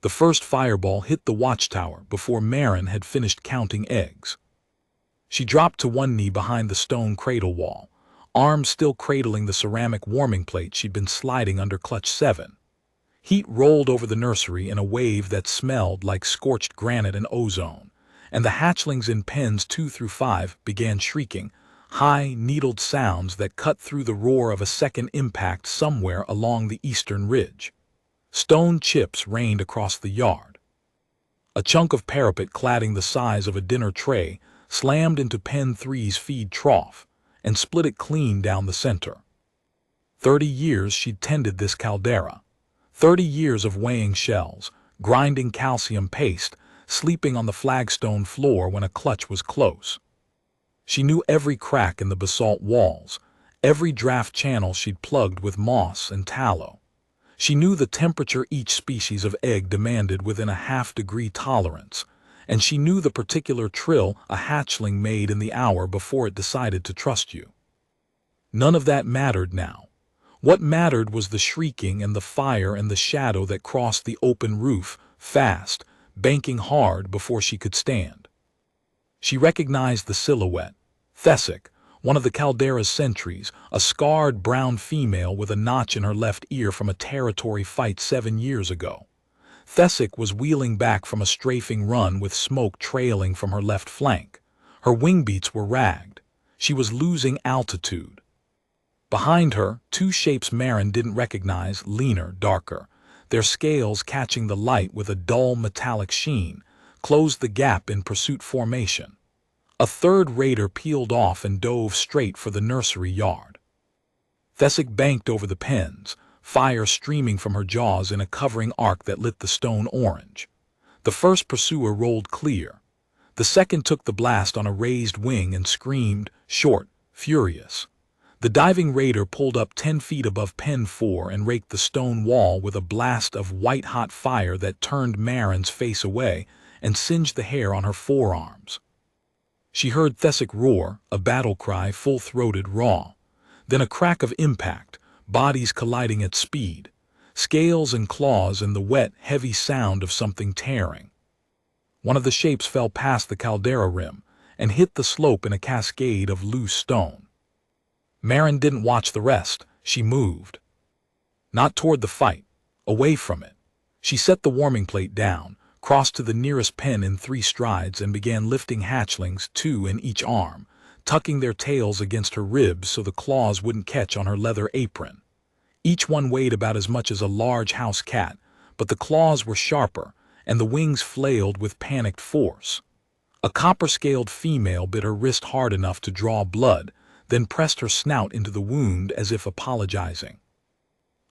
The first fireball hit the watchtower before Marin had finished counting eggs. She dropped to one knee behind the stone cradle wall, arms still cradling the ceramic warming plate she'd been sliding under clutch 7. Heat rolled over the nursery in a wave that smelled like scorched granite and ozone, and the hatchlings in pens 2 through 5 began shrieking, high, needled sounds that cut through the roar of a second impact somewhere along the eastern ridge. Stone chips rained across the yard. A chunk of parapet cladding the size of a dinner tray slammed into Pen 3's feed trough and split it clean down the center. 30 years she'd tended this caldera. 30 years of weighing shells, grinding calcium paste, sleeping on the flagstone floor when a clutch was close. She knew every crack in the basalt walls, every draft channel she'd plugged with moss and tallow. She knew the temperature each species of egg demanded within a half-degree tolerance, and she knew the particular trill a hatchling made in the hour before it decided to trust you. None of that mattered now. What mattered was the shrieking and the fire and the shadow that crossed the open roof, fast, banking hard before she could stand. She recognized the silhouette. Thesic, one of the caldera's sentries, a scarred brown female with a notch in her left ear from a territory fight 7 years ago. Thesic was wheeling back from a strafing run with smoke trailing from her left flank. Her wingbeats were ragged. She was losing altitude. Behind her, 2 shapes Marin didn't recognize, leaner, darker, their scales catching the light with a dull metallic sheen, closed the gap in pursuit formation. A third raider peeled off and dove straight for the nursery yard. Thesic banked over the pens, fire streaming from her jaws in a covering arc that lit the stone orange. The first pursuer rolled clear. The second took the blast on a raised wing and screamed, short, furious. The diving raider pulled up 10 feet above Pen 4 and raked the stone wall with a blast of white-hot fire that turned Marin's face away and singed the hair on her forearms. She heard Thesic roar, a battle cry full-throated, raw. Then a crack of impact, bodies colliding at speed, scales and claws and the wet, heavy sound of something tearing. One of the shapes fell past the caldera rim and hit the slope in a cascade of loose stone. Marin didn't watch the rest. She moved. Not toward the fight, away from it. She set the warming plate down, crossed to the nearest pen in 3 strides and began lifting hatchlings, 2 in each arm, tucking their tails against her ribs so the claws wouldn't catch on her leather apron. Each one weighed about as much as a large house cat, but the claws were sharper and the wings flailed with panicked force. A copper-scaled female bit her wrist hard enough to draw blood, then pressed her snout into the wound as if apologizing.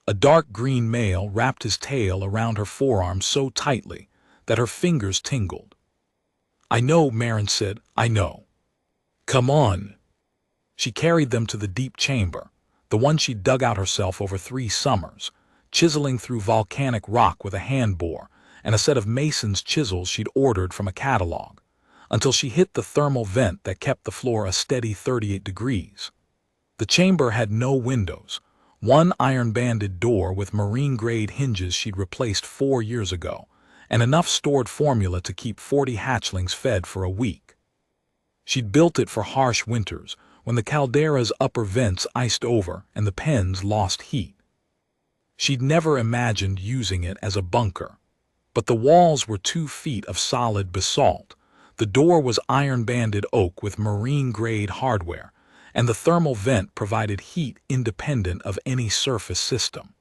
A dark green male wrapped his tail around her forearm so tightly that her fingers tingled. "I know," Marin said, "I know. Come on." She carried them to the deep chamber, the one she'd dug out herself over 3 summers, chiseling through volcanic rock with a hand bore and a set of mason's chisels she'd ordered from a catalog, until she hit the thermal vent that kept the floor a steady 38 degrees. The chamber had no windows, one iron-banded door with marine-grade hinges she'd replaced 4 years ago, and enough stored formula to keep 40 hatchlings fed for a week. She'd built it for harsh winters, when the caldera's upper vents iced over and the pens lost heat. She'd never imagined using it as a bunker. But the walls were 2 feet of solid basalt, the door was iron-banded oak with marine-grade hardware, and the thermal vent provided heat independent of any surface system.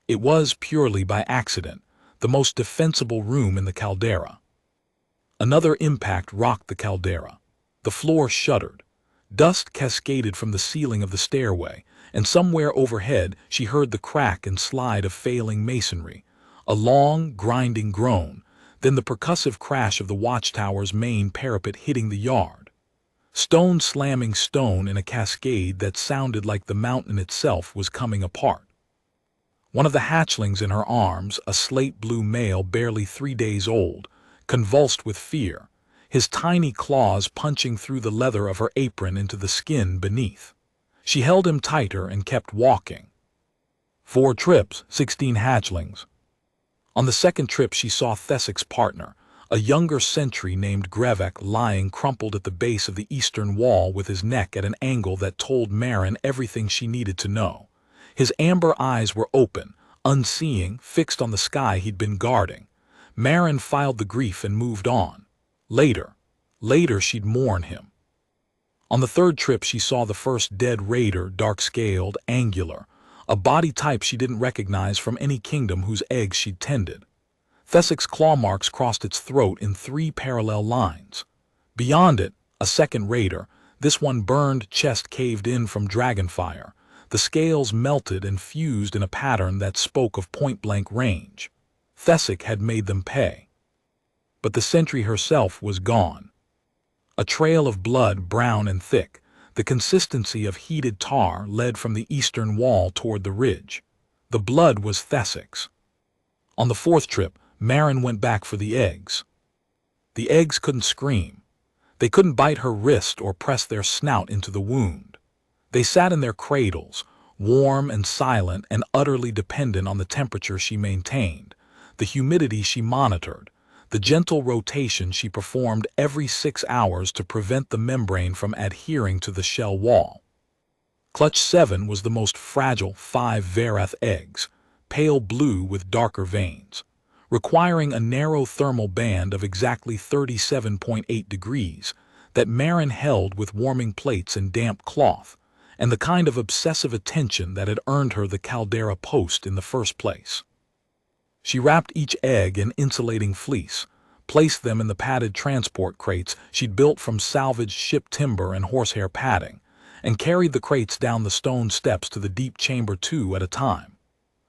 It was, purely by accident, the most defensible room in the caldera. Another impact rocked the caldera. The floor shuddered. Dust cascaded from the ceiling of the stairway, and somewhere overhead she heard the crack and slide of failing masonry, a long, grinding groan, then the percussive crash of the watchtower's main parapet hitting the yard. Stone slamming stone in a cascade that sounded like the mountain itself was coming apart. One of the hatchlings in her arms, a slate-blue male barely 3 days old, convulsed with fear, his tiny claws punching through the leather of her apron into the skin beneath. She held him tighter and kept walking. 4 trips, 16 hatchlings. On the second trip she saw Thessic's partner, a younger sentry named Grevek, lying crumpled at the base of the eastern wall with his neck at an angle that told Maren everything she needed to know. His amber eyes were open, unseeing, fixed on the sky he'd been guarding. Maren filed the grief and moved on. Later she'd mourn him. On the third trip she saw the first dead raider, dark-scaled, angular, a body type she didn't recognize from any kingdom whose eggs she'd tended. Thessic's claw marks crossed its throat in 3 parallel lines. Beyond it, a second raider, this one burned, chest caved in from dragonfire. The scales melted and fused in a pattern that spoke of point-blank range. Thessic had made them pay. But the sentry herself was gone. A trail of blood, brown and thick, the consistency of heated tar, led from the eastern wall toward the ridge. The blood was Thessic's. On the fourth trip, Maren went back for the eggs. The eggs couldn't scream. They couldn't bite her wrist or press their snout into the wound. They sat in their cradles, warm and silent and utterly dependent on the temperature she maintained, the humidity she monitored, the gentle rotation she performed every 6 hours to prevent the membrane from adhering to the shell wall. Clutch 7 was the most fragile 5 Varath eggs, pale blue with darker veins, requiring a narrow thermal band of exactly 37.8 degrees that Maren held with warming plates and damp cloth, and the kind of obsessive attention that had earned her the Caldera post in the first place. She wrapped each egg in insulating fleece, placed them in the padded transport crates she'd built from salvaged ship timber and horsehair padding, and carried the crates down the stone steps to the deep chamber 2 at a time.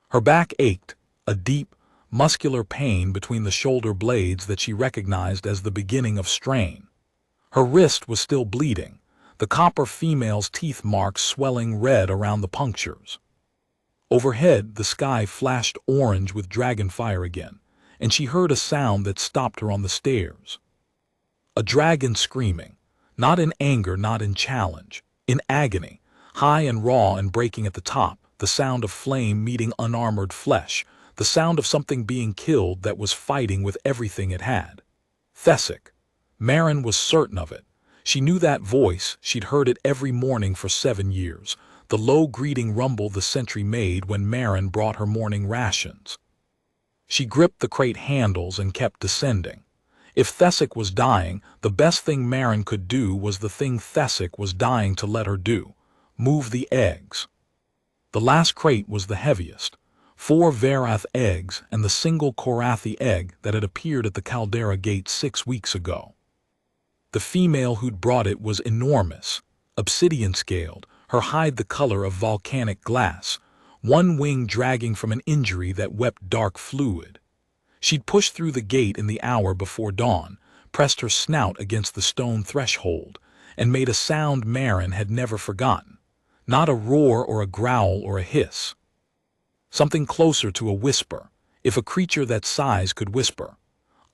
Her back ached, a deep, muscular pain between the shoulder blades that she recognized as the beginning of strain. Her wrist was still bleeding, the copper female's teeth marks swelling red around the punctures. Overhead, the sky flashed orange with dragonfire again, and she heard a sound that stopped her on the stairs. A dragon screaming, not in anger, not in challenge, in agony, high and raw and breaking at the top, the sound of flame meeting unarmored flesh, the sound of something being killed that was fighting with everything it had. Thessic. Maren was certain of it. She knew that voice, she'd heard it every morning for 7 years, the low greeting rumble the sentry made when Maren brought her morning rations. She gripped the crate handles and kept descending. If Thessic was dying, the best thing Maren could do was the thing Thessic was dying to let her do: move the eggs. The last crate was the heaviest, 4 Varath eggs and the single Korathi egg that had appeared at the Caldera gate 6 weeks ago. The female who'd brought it was enormous, obsidian-scaled, her hide the color of volcanic glass, one wing dragging from an injury that wept dark fluid. She'd pushed through the gate in the hour before dawn, pressed her snout against the stone threshold, and made a sound Maren had never forgotten. Not a roar or a growl or a hiss. Something closer to a whisper, if a creature that size could whisper.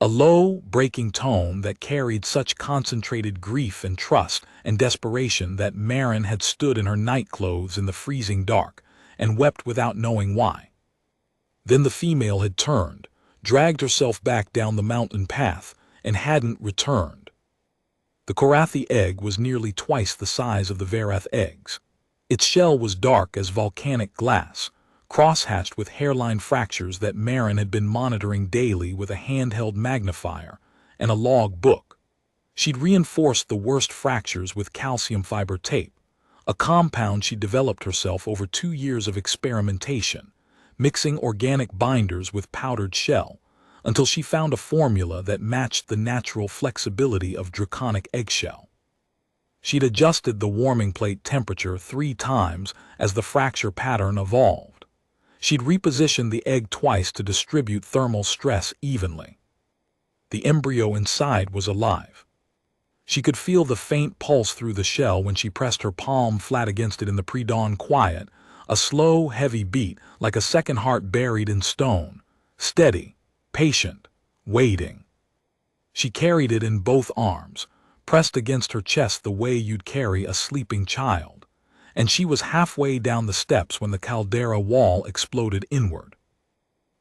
A low, breaking tone that carried such concentrated grief and trust and desperation that Maren had stood in her nightclothes in the freezing dark and wept without knowing why. Then the female had turned, dragged herself back down the mountain path, and hadn't returned. The Korathi egg was nearly twice the size of the Varath eggs. Its shell was dark as volcanic glass, cross-hatched with hairline fractures that Maren had been monitoring daily with a handheld magnifier and a log book. She'd reinforced the worst fractures with calcium fiber tape, a compound she'd developed herself over 2 years of experimentation, mixing organic binders with powdered shell, until she found a formula that matched the natural flexibility of draconic eggshell. She'd adjusted the warming plate temperature 3 times as the fracture pattern evolved. She'd repositioned the egg twice to distribute thermal stress evenly. The embryo inside was alive. She could feel the faint pulse through the shell when she pressed her palm flat against it in the pre-dawn quiet, a slow, heavy beat like a second heart buried in stone, steady, patient, waiting. She carried it in both arms, pressed against her chest the way you'd carry a sleeping child, and she was halfway down the steps when the Caldera wall exploded inward.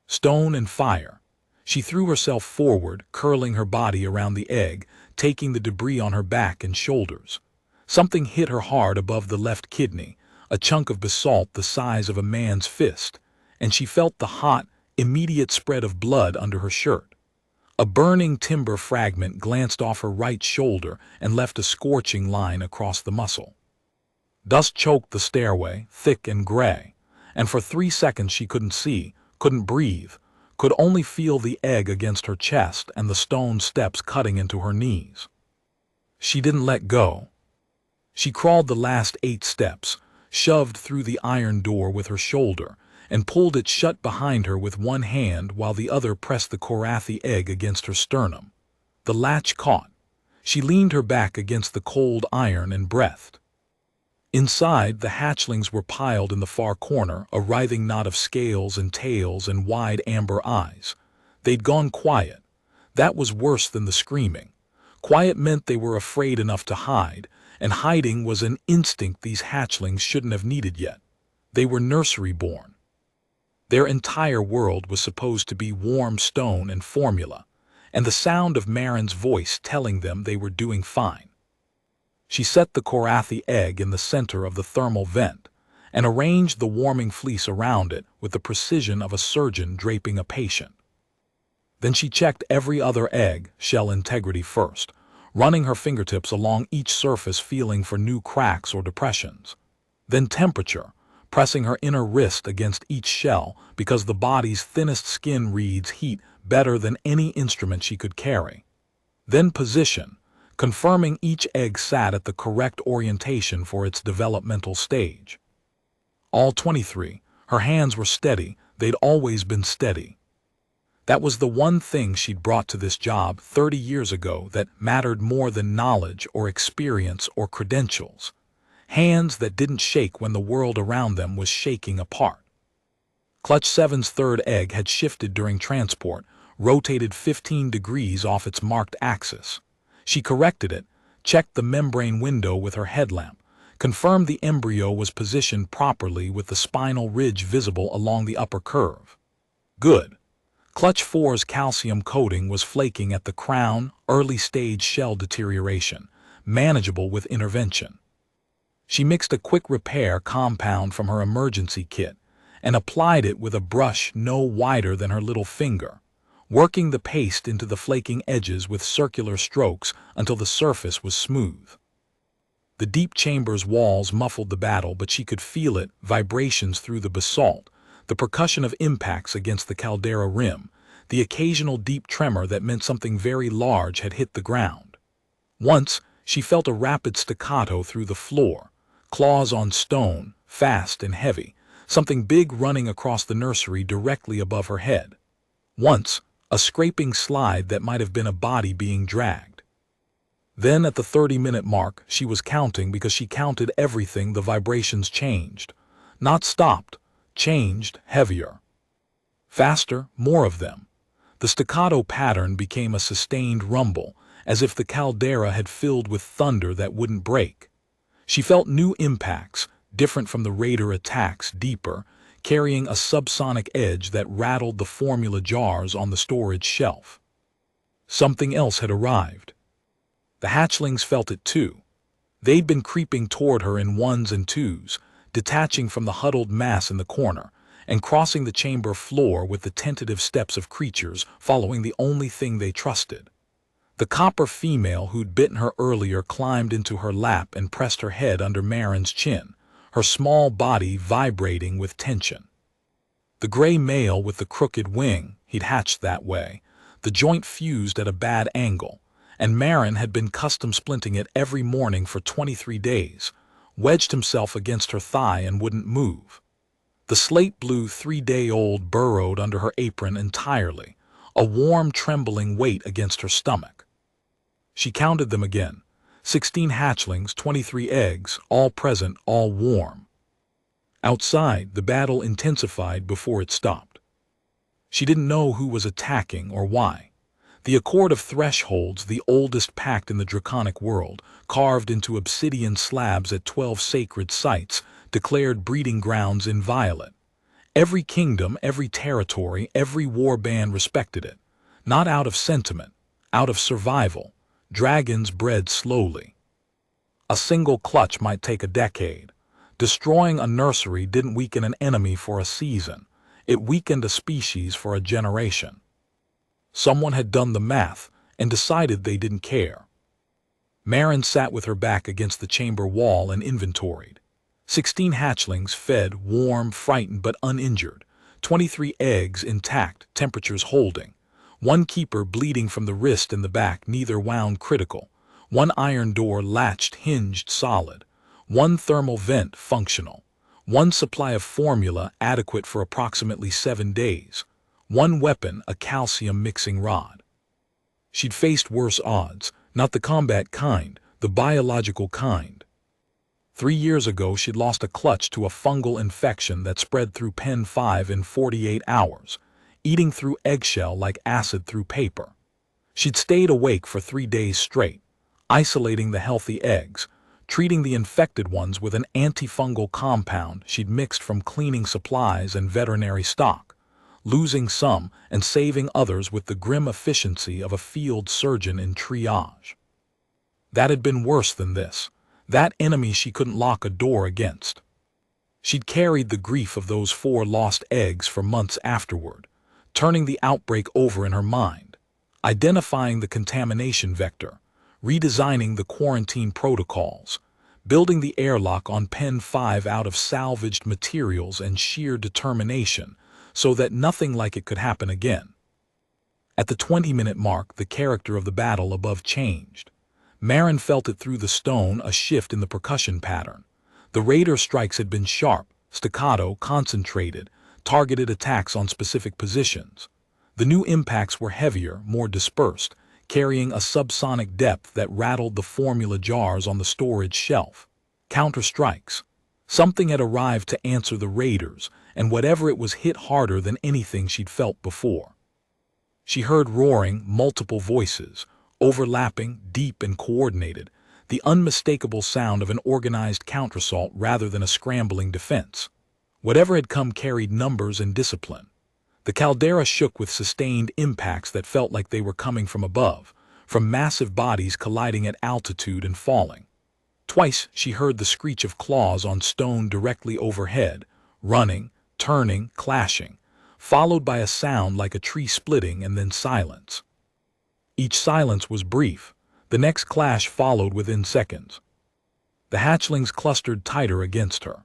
stone and fire. She threw herself forward, curling her body around the egg, taking the debris on her back and shoulders. Something hit her hard above the left kidney, a chunk of basalt the size of a man's fist, and she felt the hot, immediate spread of blood under her shirt. A burning timber fragment glanced off her right shoulder and left a scorching line across the muscle. Dust choked the stairway, thick and gray, and for 3 seconds she couldn't see, couldn't breathe, could only feel the egg against her chest and the stone steps cutting into her knees. She didn't let go. She crawled the last 8 steps, shoved through the iron door with her shoulder, and pulled it shut behind her with one hand while the other pressed the Kethrani egg against her sternum. The latch caught. She leaned her back against the cold iron and breathed. Inside, the hatchlings were piled in the far corner, a writhing knot of scales and tails and wide amber eyes. They'd gone quiet. That was worse than the screaming. Quiet meant they were afraid enough to hide, and hiding was an instinct these hatchlings shouldn't have needed yet. They were nursery-born. Their entire world was supposed to be warm stone and formula, and the sound of Marin's voice telling them they were doing fine. She set the Kethrani egg in the center of the thermal vent and arranged the warming fleece around it with the precision of a surgeon draping a patient. Then she checked every other egg, shell integrity first, running her fingertips along each surface feeling for new cracks or depressions. Then temperature, pressing her inner wrist against each shell because the body's thinnest skin reads heat better than any instrument she could carry. Then position, confirming each egg sat at the correct orientation for its developmental stage. All 23, her hands were steady, they'd always been steady. That was the one thing she'd brought to this job 30 years ago that mattered more than knowledge or experience or credentials. Hands that didn't shake when the world around them was shaking apart. Clutch 7's third egg had shifted during transport, rotated 15 degrees off its marked axis. She corrected it, checked the membrane window with her headlamp, confirmed the embryo was positioned properly with the spinal ridge visible along the upper curve. Good. Clutch 4's calcium coating was flaking at the crown, early-stage shell deterioration, manageable with intervention. She mixed a quick repair compound from her emergency kit and applied it with a brush no wider than her little finger, working the paste into the flaking edges with circular strokes until the surface was smooth. The deep chamber's walls muffled the battle, but she could feel it, vibrations through the basalt, the percussion of impacts against the caldera rim, the occasional deep tremor that meant something very large had hit the ground. Once, she felt a rapid staccato through the floor, claws on stone, fast and heavy, something big running across the nursery directly above her head. Once, a scraping slide that might have been a body being dragged. Then at the 30-minute mark, she was counting because she counted everything. The vibrations changed. Not stopped, changed, heavier. Faster, more of them. The staccato pattern became a sustained rumble, as if the caldera had filled with thunder that wouldn't break. She felt new impacts, different from the Raider attacks, deeper, carrying a subsonic edge that rattled the formula jars on the storage shelf. Something else had arrived. The hatchlings felt it too. They'd been creeping toward her in ones and twos, detaching from the huddled mass in the corner, and crossing the chamber floor with the tentative steps of creatures following the only thing they trusted. The copper female who'd bitten her earlier climbed into her lap and pressed her head under Marin's chin, her small body vibrating with tension. The gray male with the crooked wing, he'd hatched that way, the joint fused at a bad angle, and Marin had been custom splinting it every morning for 23 days, wedged himself against her thigh and wouldn't move. The slate-blue 3-day-old burrowed under her apron entirely, a warm, trembling weight against her stomach. She counted them again. 16 hatchlings, 23 eggs, all present, all warm. Outside, the battle intensified before it stopped. She didn't know who was attacking or why. The Accord of Thresholds, the oldest pact in the draconic world, carved into obsidian slabs at 12 sacred sites, declared breeding grounds inviolate. Every kingdom, every territory, every war band respected it. Not out of sentiment, out of survival. Dragons bred slowly. A single clutch might take a decade. Destroying a nursery didn't weaken an enemy for a season. It weakened a species for a generation. Someone had done the math and decided they didn't care. Maren sat with her back against the chamber wall and inventoried. 16 hatchlings fed, warm, frightened but uninjured. 23 eggs intact, temperatures holding. 1 keeper bleeding from the wrist and the back, neither wound critical. 1 iron door latched, hinged, solid. 1 thermal vent functional. 1 supply of formula adequate for approximately 7 days. 1 weapon, a calcium mixing rod. She'd faced worse odds, not the combat kind, the biological kind. 3 years ago she'd lost a clutch to a fungal infection that spread through Pen 5 in 48 hours, eating through eggshell like acid through paper. She'd stayed awake for 3 days straight, isolating the healthy eggs, treating the infected ones with an antifungal compound she'd mixed from cleaning supplies and veterinary stock, losing some and saving others with the grim efficiency of a field surgeon in triage. That had been worse than this, that enemy she couldn't lock a door against. She'd carried the grief of those 4 lost eggs for months afterward, turning the outbreak over in her mind, identifying the contamination vector, redesigning the quarantine protocols, building the airlock on Pen 5 out of salvaged materials and sheer determination so that nothing like it could happen again. At the 20-minute mark, the character of the battle above changed. Maren felt it through the stone, a shift in the percussion pattern. The raider strikes had been sharp, staccato, concentrated, targeted attacks on specific positions. The new impacts were heavier, more dispersed, carrying a subsonic depth that rattled the formula jars on the storage shelf. Counter-strikes. Something had arrived to answer the raiders, and whatever it was hit harder than anything she'd felt before. She heard roaring, multiple voices, overlapping, deep and coordinated, the unmistakable sound of an organized counterassault rather than a scrambling defense. Whatever had come carried numbers and discipline. The caldera shook with sustained impacts that felt like they were coming from above, from massive bodies colliding at altitude and falling. Twice she heard the screech of claws on stone directly overhead, running, turning, clashing, followed by a sound like a tree splitting and then silence. Each silence was brief. The next clash followed within seconds. The hatchlings clustered tighter against her.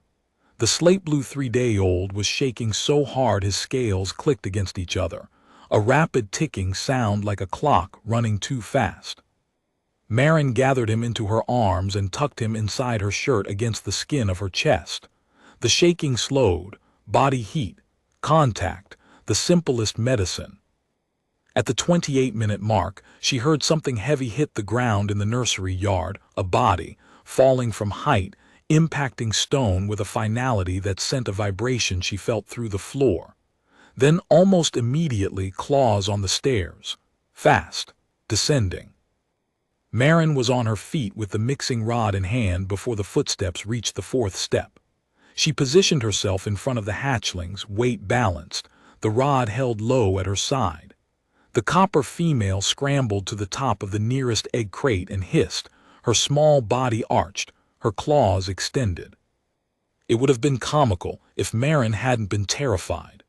The slate-blue 3-day-old was shaking so hard his scales clicked against each other, a rapid ticking sound like a clock running too fast. Maren gathered him into her arms and tucked him inside her shirt against the skin of her chest. The shaking slowed, body heat, contact, the simplest medicine. At the 28-minute mark, she heard something heavy hit the ground in the nursery yard, a body, falling from height, impacting stone with a finality that sent a vibration she felt through the floor. Then almost immediately claws on the stairs, fast, descending. Maren was on her feet with the mixing rod in hand before the footsteps reached the 4th step. She positioned herself in front of the hatchlings, weight balanced, the rod held low at her side. The copper female scrambled to the top of the nearest egg crate and hissed, her small body arched, her claws extended. It would have been comical if Maren hadn't been terrified.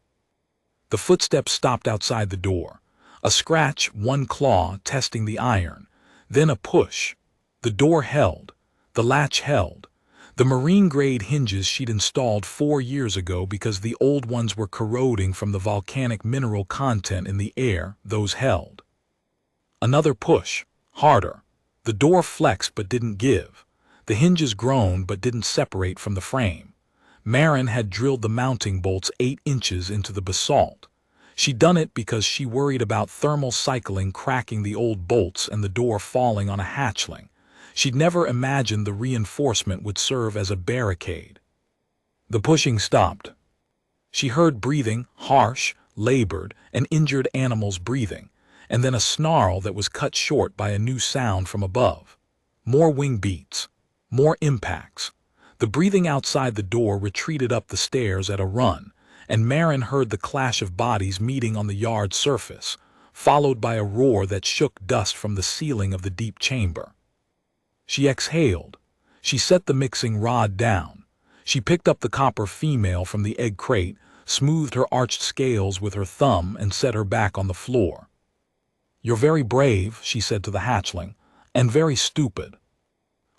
The footsteps stopped outside the door. A scratch, one claw testing the iron, then a push. The door held. The latch held. The marine-grade hinges she'd installed 4 years ago because the old ones were corroding from the volcanic mineral content in the air, those held. Another push, harder. The door flexed but didn't give. The hinges groaned but didn't separate from the frame. Maren had drilled the mounting bolts 8 inches into the basalt. She'd done it because she worried about thermal cycling cracking the old bolts and the door falling on a hatchling. She'd never imagined the reinforcement would serve as a barricade. The pushing stopped. She heard breathing, harsh, labored, an injured animal's breathing, and then a snarl that was cut short by a new sound from above. More wing beats. More impacts. The breathing outside the door retreated up the stairs at a run, and Marin heard the clash of bodies meeting on the yard's surface, followed by a roar that shook dust from the ceiling of the deep chamber. She exhaled. She set the mixing rod down. She picked up the copper female from the egg crate, smoothed her arched scales with her thumb, and set her back on the floor. "You're very brave," she said to the hatchling, "and very stupid.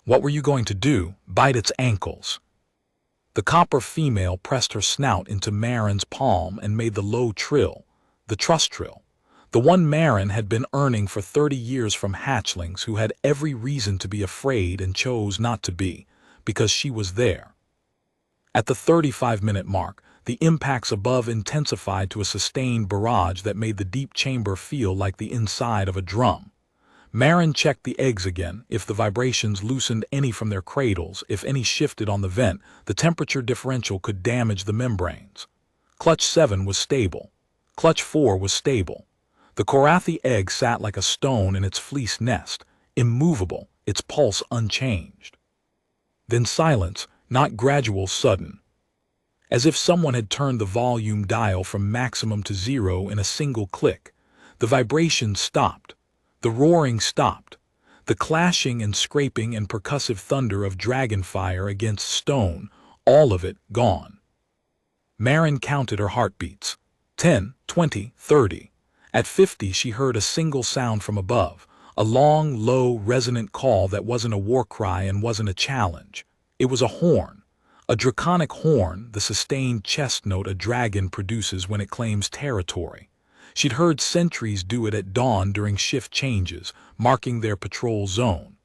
What were you going to do, bite its ankles?" The copper female pressed her snout into Marin's palm and made the low trill, the trust trill, the one Marin had been earning for 30 years from hatchlings who had every reason to be afraid and chose not to be, because she was there. At the 35-minute mark, the impacts above intensified to a sustained barrage that made the deep chamber feel like the inside of a drum. Marin checked the eggs again. If the vibrations loosened any from their cradles, if any shifted on the vent, the temperature differential could damage the membranes. Clutch 7 was stable. Clutch 4 was stable. The Kethrani egg sat like a stone in its fleece nest, immovable, its pulse unchanged. Then silence, not gradual, sudden. As if someone had turned the volume dial from maximum to 0 in a single click. The vibration stopped. The roaring stopped. The clashing and scraping and percussive thunder of dragonfire against stone, all of it gone. Marin counted her heartbeats. 10, 20, 30. At 50 she heard a single sound from above, a long, low, resonant call that wasn't a war cry and wasn't a challenge. It was a horn. A draconic horn, the sustained chest note a dragon produces when it claims territory. She'd heard sentries do it at dawn during shift changes, marking their patrol zone.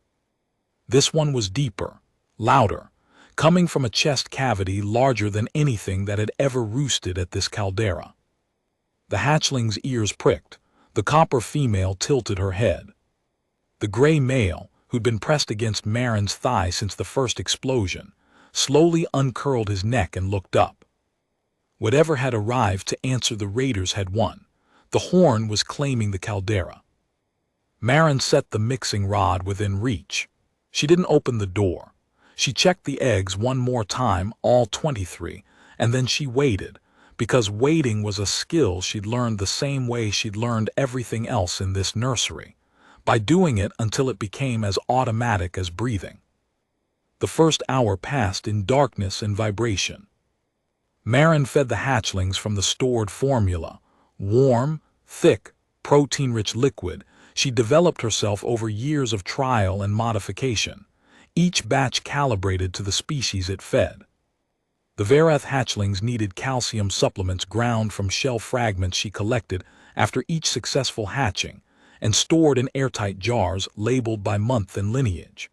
This one was deeper, louder, coming from a chest cavity larger than anything that had ever roosted at this caldera. The hatchling's ears pricked. The copper female tilted her head. The gray male, who'd been pressed against Marin's thigh since the first explosion, slowly uncurled his neck and looked up. Whatever had arrived to answer the raiders had won. The horn was claiming the caldera. Marin set the mixing rod within reach. She didn't open the door. She checked the eggs one more time, all 23, and then she waited, because waiting was a skill she'd learned the same way she'd learned everything else in this nursery, by doing it until it became as automatic as breathing. The first hour passed in darkness and vibration. Marin fed the hatchlings from the stored formula, warm, thick, protein-rich liquid she developed herself over years of trial and modification, each batch calibrated to the species it fed. The Verath hatchlings needed calcium supplements ground from shell fragments she collected after each successful hatching and stored in airtight jars labeled by month and lineage.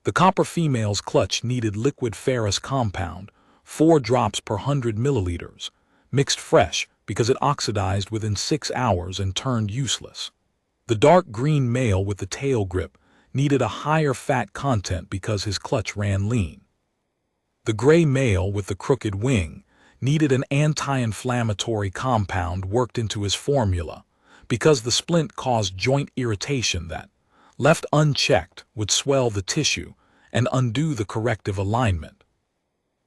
The copper female's clutch needed liquid ferrous compound, 4 drops per 100 milliliters, mixed fresh because it oxidized within 6 hours and turned useless. The dark green male with the tail grip needed a higher fat content because his clutch ran lean. The gray male with the crooked wing needed an anti-inflammatory compound worked into his formula because the splint caused joint irritation that, left unchecked, would swell the tissue and undo the corrective alignment.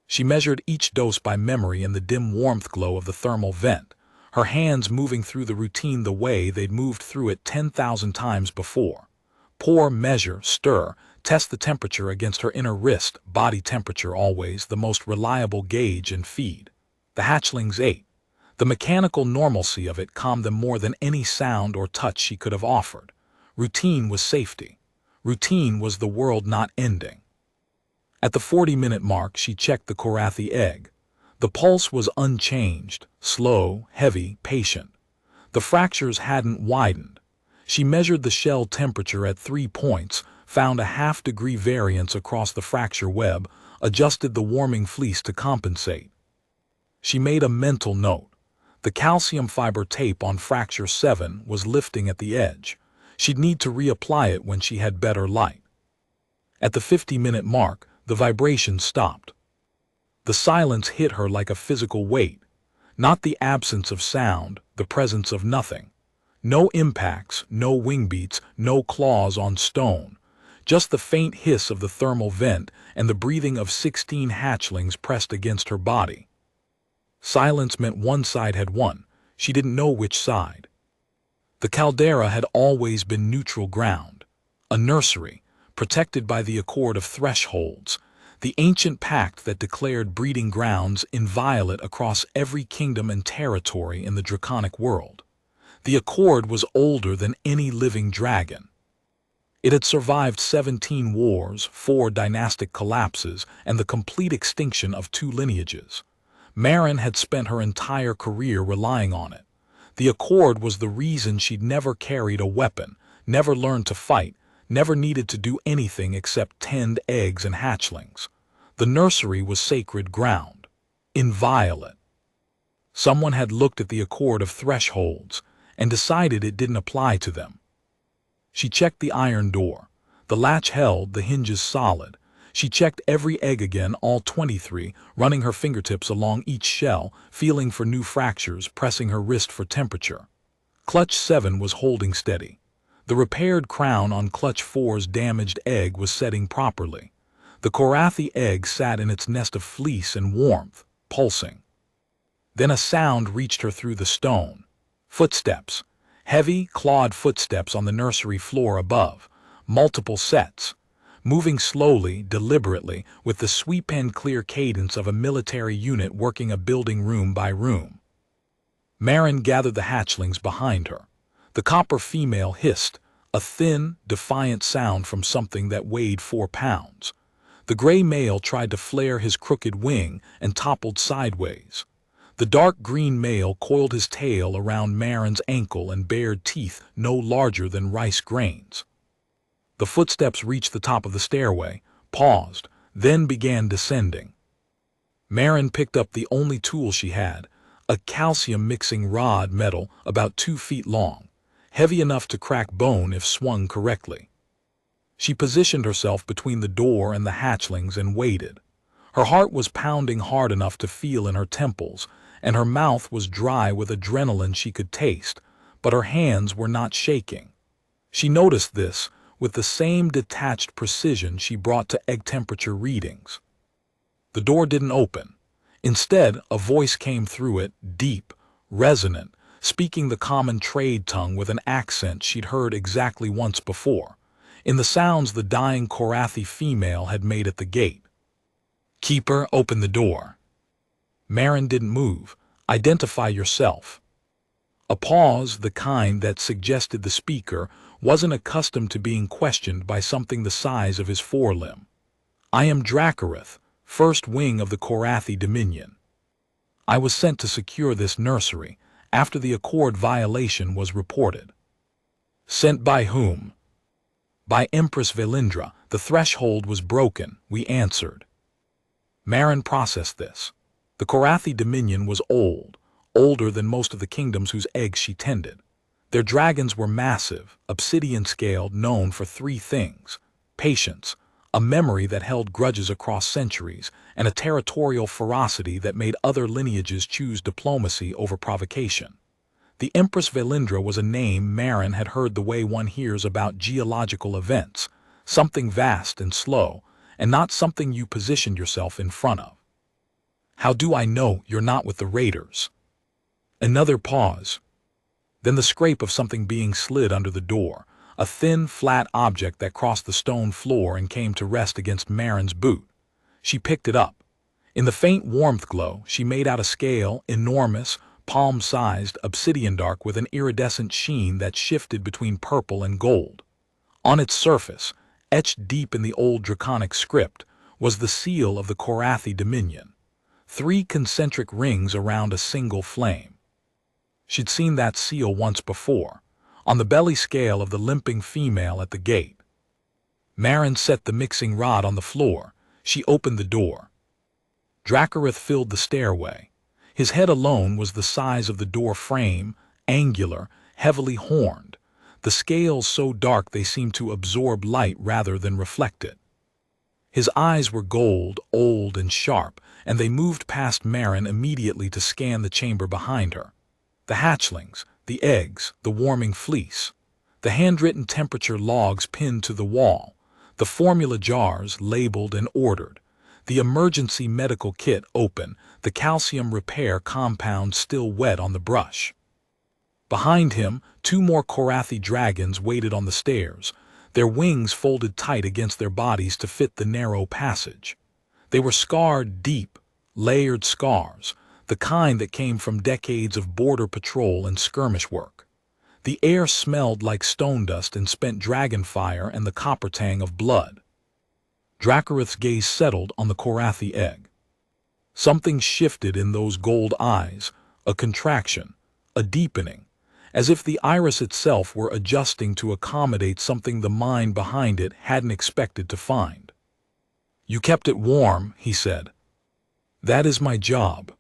She measured each dose by memory in the dim warmth glow of the thermal vent, her hands moving through the routine the way they'd moved through it 10,000 times before. Pour, measure, stir, test the temperature against her inner wrist, body temperature always the most reliable gauge, and feed. The hatchlings ate. The mechanical normalcy of it calmed them more than any sound or touch she could have offered. Routine was safety. Routine was the world not ending. At the 40-minute mark, she checked the Kethrani egg. The pulse was unchanged, slow, heavy, patient. The fractures hadn't widened. She measured the shell temperature at 3 points, found a half-degree variance across the fracture web, adjusted the warming fleece to compensate. She made a mental note. The calcium fiber tape on fracture 7 was lifting at the edge. She'd need to reapply it when she had better light. At the 50-minute mark, the vibration stopped. The silence hit her like a physical weight, not the absence of sound, the presence of nothing. No impacts, no wing beats, no claws on stone, just the faint hiss of the thermal vent and the breathing of 16 hatchlings pressed against her body. Silence meant one side had won. She didn't know which side. The caldera had always been neutral ground, a nursery, protected by the Accord of Thresholds, the ancient pact that declared breeding grounds inviolate across every kingdom and territory in the draconic world. The Accord was older than any living dragon. It had survived 17 wars, 4 dynastic collapses, and the complete extinction of 2 lineages. Maren had spent her entire career relying on it. The Accord was the reason she'd never carried a weapon, never learned to fight, never needed to do anything except tend eggs and hatchlings. The nursery was sacred ground, inviolate. Someone had looked at the Accord of Thresholds and decided it didn't apply to them. She checked the iron door. The latch held, the hinges solid. She checked every egg again, all 23, running her fingertips along each shell, feeling for new fractures, pressing her wrist for temperature. Clutch 7 was holding steady. The repaired crown on Clutch 4's damaged egg was setting properly. The Korathi egg sat in its nest of fleece and warmth, pulsing. Then a sound reached her through the stone. Footsteps. Heavy, clawed footsteps on the nursery floor above. Multiple sets. Moving slowly, deliberately, with the sweep and clear cadence of a military unit working a building room by room. Maren gathered the hatchlings behind her. The copper female hissed, a thin, defiant sound from something that weighed 4 pounds. The gray male tried to flare his crooked wing and toppled sideways. The dark green male coiled his tail around Maren's ankle and bared teeth no larger than rice grains. The footsteps reached the top of the stairway, paused, then began descending. Maren picked up the only tool she had, a calcium mixing rod metal about 2 feet long, heavy enough to crack bone if swung correctly. She positioned herself between the door and the hatchlings and waited. Her heart was pounding hard enough to feel in her temples, and her mouth was dry with adrenaline she could taste, but her hands were not shaking. She noticed this with the same detached precision she brought to egg temperature readings. The door didn't open. Instead, a voice came through it, deep, resonant, speaking the common trade tongue with an accent she'd heard exactly once before, in the sounds the dying Korathi female had made at the gate. "Keeper, open the door." Maren didn't move. "Identify yourself." A pause, the kind that suggested the speaker wasn't accustomed to being questioned by something the size of his forelimb. "I am Dracarith, first wing of the Korathi Dominion. I was sent to secure this nursery after the Accord violation was reported." "Sent by whom?" "By Empress Velindra. The threshold was broken," we answered. Maren processed this. The Korathi Dominion was old, older than most of the kingdoms whose eggs she tended. Their dragons were massive, obsidian-scaled, known for 3 things: patience, a memory that held grudges across centuries, and a territorial ferocity that made other lineages choose diplomacy over provocation. The Empress Velindra was a name Maren had heard the way one hears about geological events, something vast and slow, and not something you positioned yourself in front of. "How do I know you're not with the raiders?" Another pause. Then the scrape of something being slid under the door, a thin, flat object that crossed the stone floor and came to rest against Maren's boot. She picked it up. In the faint warmth glow, she made out a scale, enormous, palm-sized, obsidian dark with an iridescent sheen that shifted between purple and gold. On its surface, etched deep in the old draconic script, was the seal of the Korathi Dominion. 3 concentric rings around a single flame. She'd seen that seal once before, on the belly scale of the limping female at the gate. Maren set the mixing rod on the floor. She opened the door. Dracarith filled the stairway. His head alone was the size of the door frame, angular, heavily horned, the scales so dark they seemed to absorb light rather than reflect it. His eyes were gold, old and sharp, and they moved past Maren immediately to scan the chamber behind her. The hatchlings, the eggs, the warming fleece, the handwritten temperature logs pinned to the wall, the formula jars labeled and ordered. the emergency medical kit open, the calcium repair compound still wet on the brush. Behind him, two more Korathi dragons waited on the stairs, their wings folded tight against their bodies to fit the narrow passage. They were scarred deep, layered scars, the kind that came from decades of border patrol and skirmish work. The air smelled like stone dust and spent dragon fire and the copper tang of blood. Dracarith's gaze settled on the Korathi egg. Something shifted in those gold eyes, a contraction, a deepening, as if the iris itself were adjusting to accommodate something the mind behind it hadn't expected to find. "You kept it warm," he said. "That is my job.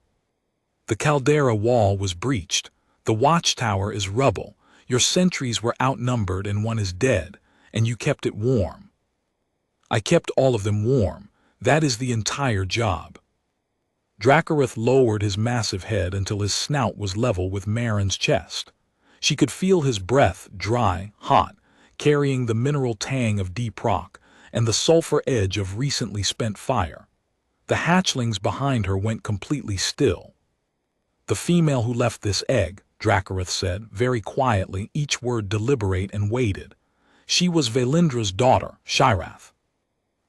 The caldera wall was breached, the watchtower is rubble, your sentries were outnumbered and one is dead, and you kept it warm. I kept all of them warm. That is the entire job." Dracarith lowered his massive head until his snout was level with Marin's chest. She could feel his breath, dry, hot, carrying the mineral tang of deep rock and the sulfur edge of recently spent fire. The hatchlings behind her went completely still. "The female who left this egg," Dracarith said, very quietly, each word deliberate and weighted. "She was Valindra's daughter, Shirath,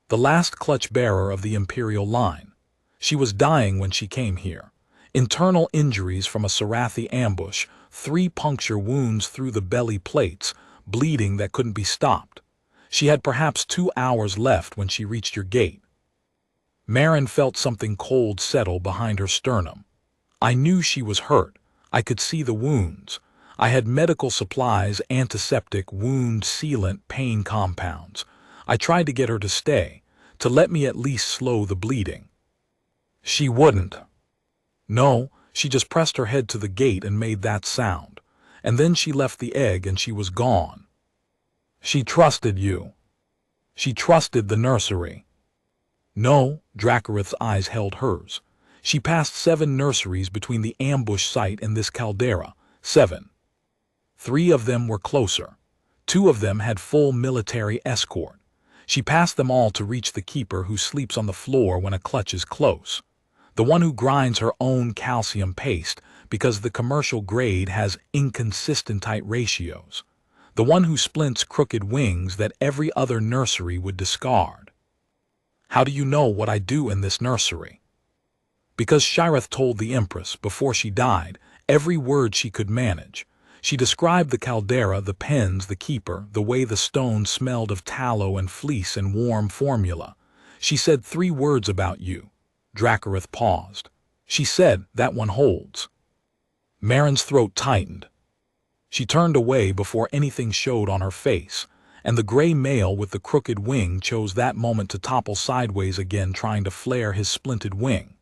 the last clutch-bearer of the Imperial line. She was dying when she came here. Internal injuries from a Sarathi ambush, 3 puncture wounds through the belly plates, bleeding that couldn't be stopped. She had perhaps 2 hours left when she reached your gate." Marin felt something cold settle behind her sternum. "I knew she was hurt. I could see the wounds. I had medical supplies, antiseptic, wound sealant, pain compounds. I tried to get her to stay, to let me at least slow the bleeding. She wouldn't. No, she just pressed her head to the gate and made that sound. And then she left the egg and she was gone. She trusted you. She trusted the nursery." "No," Dracarith's eyes held hers. "She passed 7 nurseries between the ambush site and this caldera. 7. 3 of them were closer. 2 of them had full military escort. She passed them all to reach the keeper who sleeps on the floor when a clutch is close. The one who grinds her own calcium paste because the commercial grade has inconsistent tight ratios. The one who splints crooked wings that every other nursery would discard." "How do you know what I do in this nursery?" "Because Shirath told the Empress, before she died, every word she could manage. She described the caldera, the pens, the keeper, the way the stone smelled of tallow and fleece and warm formula. She said 3 words about you." Dracarith paused. "She said, 'That one holds.'" Marin's throat tightened. She turned away before anything showed on her face, and the gray male with the crooked wing chose that moment to topple sideways again, trying to flare his splinted wing.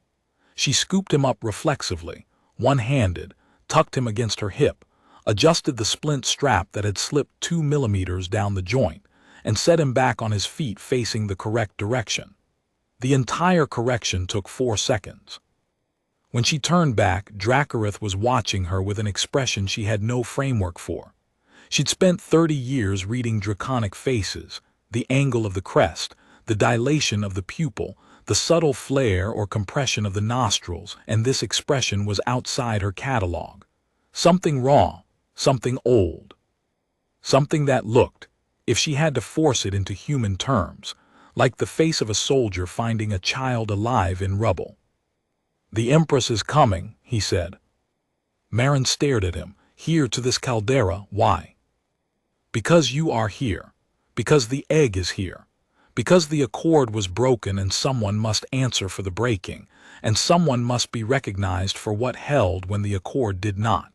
She scooped him up reflexively, one-handed, tucked him against her hip, adjusted the splint strap that had slipped 2 millimeters down the joint, and set him back on his feet facing the correct direction. The entire correction took 4 seconds. When she turned back, Dracarith was watching her with an expression she had no framework for. She'd spent 30 years reading draconic faces, the angle of the crest, the dilation of the pupil, the subtle flare or compression of the nostrils, and this expression was outside her catalog. Something raw, something old. Something that looked, if she had to force it into human terms, like the face of a soldier finding a child alive in rubble. "The Empress is coming," he said. Marin stared at him. "Here to this caldera, why?" "Because you are here. Because the egg is here. Because the accord was broken and someone must answer for the breaking, and someone must be recognized for what held when the accord did not."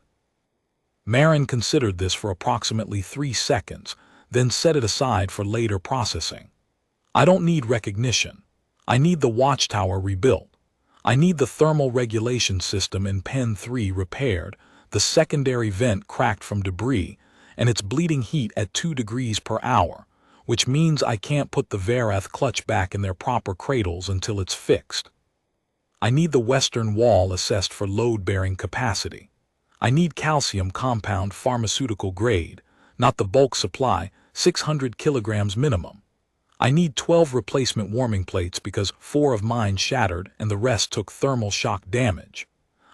Marin considered this for approximately 3 seconds, then set it aside for later processing. "I don't need recognition. I need the watchtower rebuilt. I need the thermal regulation system in Pen 3 repaired, the secondary vent cracked from debris, and its bleeding heat at 2 degrees per hour, which means I can't put the Varath clutch back in their proper cradles until it's fixed. I need the western wall assessed for load-bearing capacity. I need calcium compound pharmaceutical grade, not the bulk supply, 600 kilograms minimum. I need 12 replacement warming plates because 4 of mine shattered and the rest took thermal shock damage.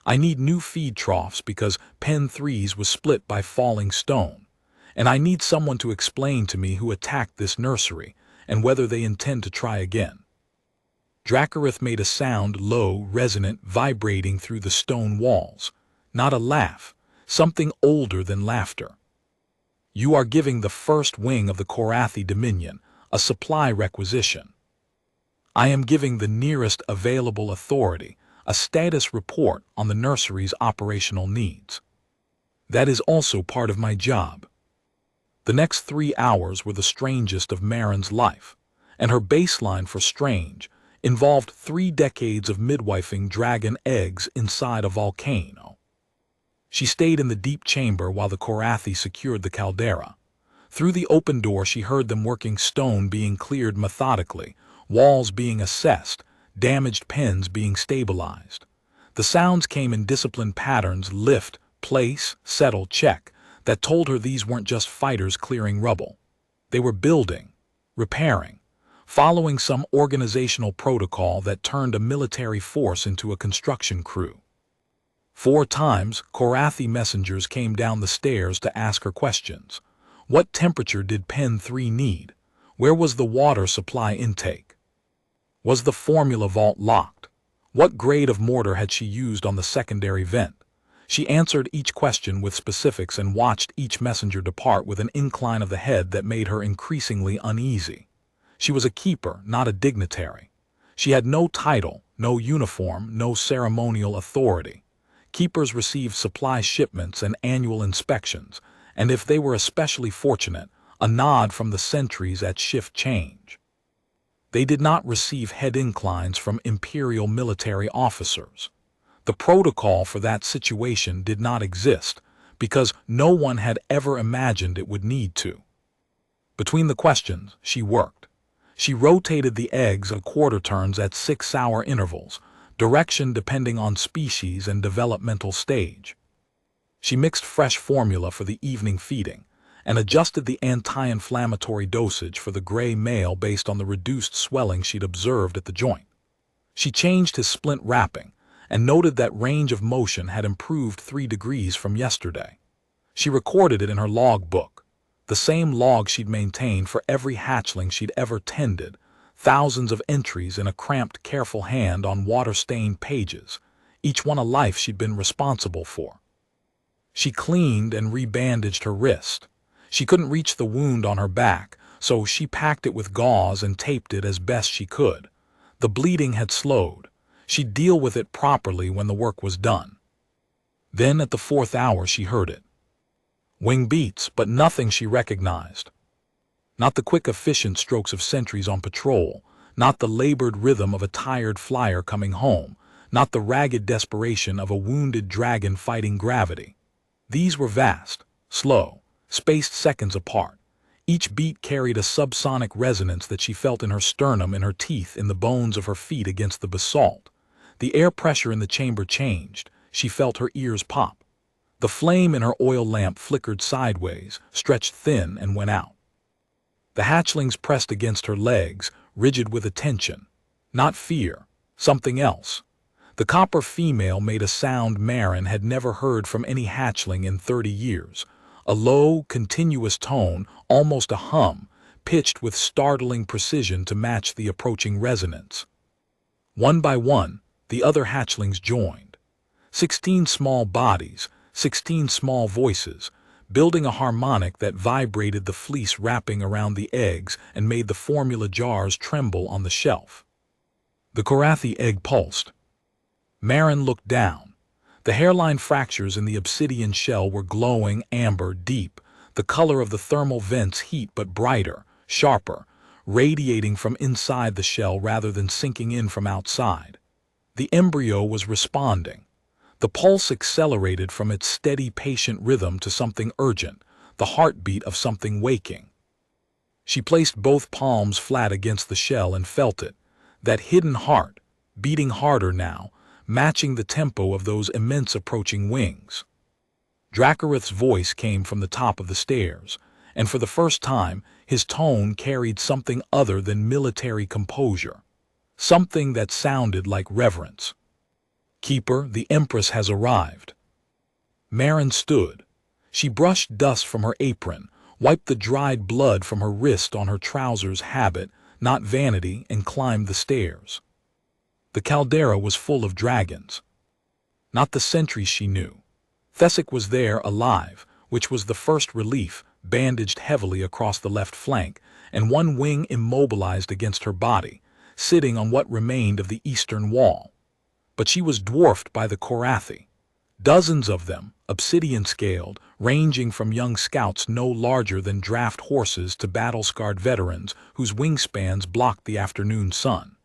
I need new feed troughs because Pen 3's was split by falling stone. And I need someone to explain to me who attacked this nursery and whether they intend to try again. Dracarith made a sound, low, resonant, vibrating through the stone walls. Not a laugh, something older than laughter. You are giving the first wing of the Korathi Dominion a supply requisition. I am giving the nearest available authority a status report on the nursery's operational needs. That is also part of my job. The next 3 hours were the strangest of Marin's life, and her baseline for strange involved 3 decades of midwifing dragon eggs inside a volcano. She stayed in the deep chamber while the Korathi secured the caldera. Through the open door she heard them working, stone being cleared methodically, walls being assessed, damaged pens being stabilized. The sounds came in disciplined patterns: lift, place, settle, check, that told her these weren't just fighters clearing rubble. They were building, repairing, following some organizational protocol that turned a military force into a construction crew. 4 times, Korathi messengers came down the stairs to ask her questions. What temperature did Pen 3 need? Where was the water supply intake? Was the formula vault locked? What grade of mortar had she used on the secondary vent? She answered each question with specifics and watched each messenger depart with an incline of the head that made her increasingly uneasy. She was a keeper, not a dignitary. She had no title, no uniform, no ceremonial authority. Keepers received supply shipments and annual inspections, and if they were especially fortunate, a nod from the sentries at shift change. They did not receive head inclines from imperial military officers. The protocol for that situation did not exist, because no one had ever imagined it would need to. Between the questions, she worked. She rotated the eggs a quarter turns at 6-hour intervals, direction depending on species and developmental stage. She mixed fresh formula for the evening feeding, and adjusted the anti-inflammatory dosage for the gray male based on the reduced swelling she'd observed at the joint. She changed his splint wrapping, and noted that range of motion had improved 3 degrees from yesterday. She recorded it in her log book, the same log she'd maintained for every hatchling she'd ever tended, thousands of entries in a cramped, careful hand on water-stained pages, each one a life she'd been responsible for. She cleaned and rebandaged her wrist. She couldn't reach the wound on her back, so she packed it with gauze and taped it as best she could. The bleeding had slowed. She'd deal with it properly when the work was done. Then at the 4th hour she heard it. Wing beats, but nothing she recognized. Not the quick, efficient strokes of sentries on patrol, not the labored rhythm of a tired flyer coming home, not the ragged desperation of a wounded dragon fighting gravity. These were vast, slow, spaced seconds apart. Each beat carried a subsonic resonance that she felt in her sternum, in her teeth, in the bones of her feet against the basalt. The air pressure in the chamber changed. She felt her ears pop. The flame in her oil lamp flickered sideways, stretched thin, and went out. The hatchlings pressed against her legs, rigid with attention. Not fear, something else. The copper female made a sound Marin had never heard from any hatchling in 30 years. A low, continuous tone, almost a hum, pitched with startling precision to match the approaching resonance. One by one, the other hatchlings joined. 16 small bodies, 16 small voices, building a harmonic that vibrated the fleece wrapping around the eggs and made the formula jars tremble on the shelf. The Korathi egg pulsed. Marin looked down. The hairline fractures in the obsidian shell were glowing amber deep, the color of the thermal vent's heat, but brighter, sharper, radiating from inside the shell rather than sinking in from outside. The embryo was responding. The pulse accelerated from its steady, patient rhythm to something urgent, the heartbeat of something waking. She placed both palms flat against the shell and felt it, that hidden heart, beating harder now, matching the tempo of those immense approaching wings. Dracarith's voice came from the top of the stairs, and for the first time, his tone carried something other than military composure, something that sounded like reverence. "Keeper, the Empress has arrived." Maren stood. She brushed dust from her apron, wiped the dried blood from her wrist on her trousers, habit, not vanity, and climbed the stairs. The caldera was full of dragons. Not the sentries she knew. Thesic was there, alive, which was the first relief, bandaged heavily across the left flank, and one wing immobilized against her body, sitting on what remained of the eastern wall. But she was dwarfed by the Korathi. Dozens of them, obsidian-scaled, ranging from young scouts no larger than draft horses to battle-scarred veterans whose wingspans blocked the afternoon sun.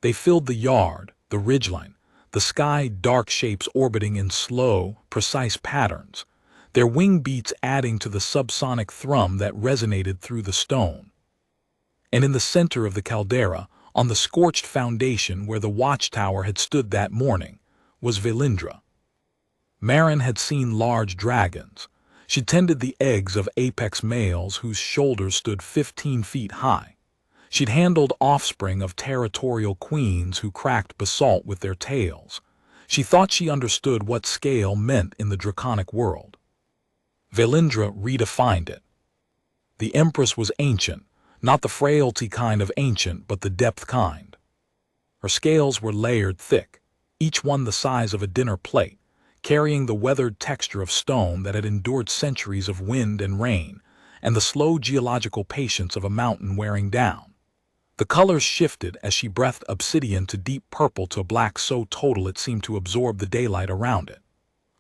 They filled the yard, the ridgeline, the sky, dark shapes orbiting in slow, precise patterns, their wing beats adding to the subsonic thrum that resonated through the stone. And in the center of the caldera, on the scorched foundation where the watchtower had stood that morning, was Velindra. Maren had seen large dragons. She tended the eggs of apex males whose shoulders stood 15 feet high. She'd handled offspring of territorial queens who cracked basalt with their tails. She thought she understood what scale meant in the draconic world. Velindra redefined it. The Empress was ancient, not the frailty kind of ancient, but the depth kind. Her scales were layered thick, each one the size of a dinner plate, carrying the weathered texture of stone that had endured centuries of wind and rain, and the slow geological patience of a mountain wearing down. The colors shifted as she breathed obsidian to deep purple to black so total it seemed to absorb the daylight around it.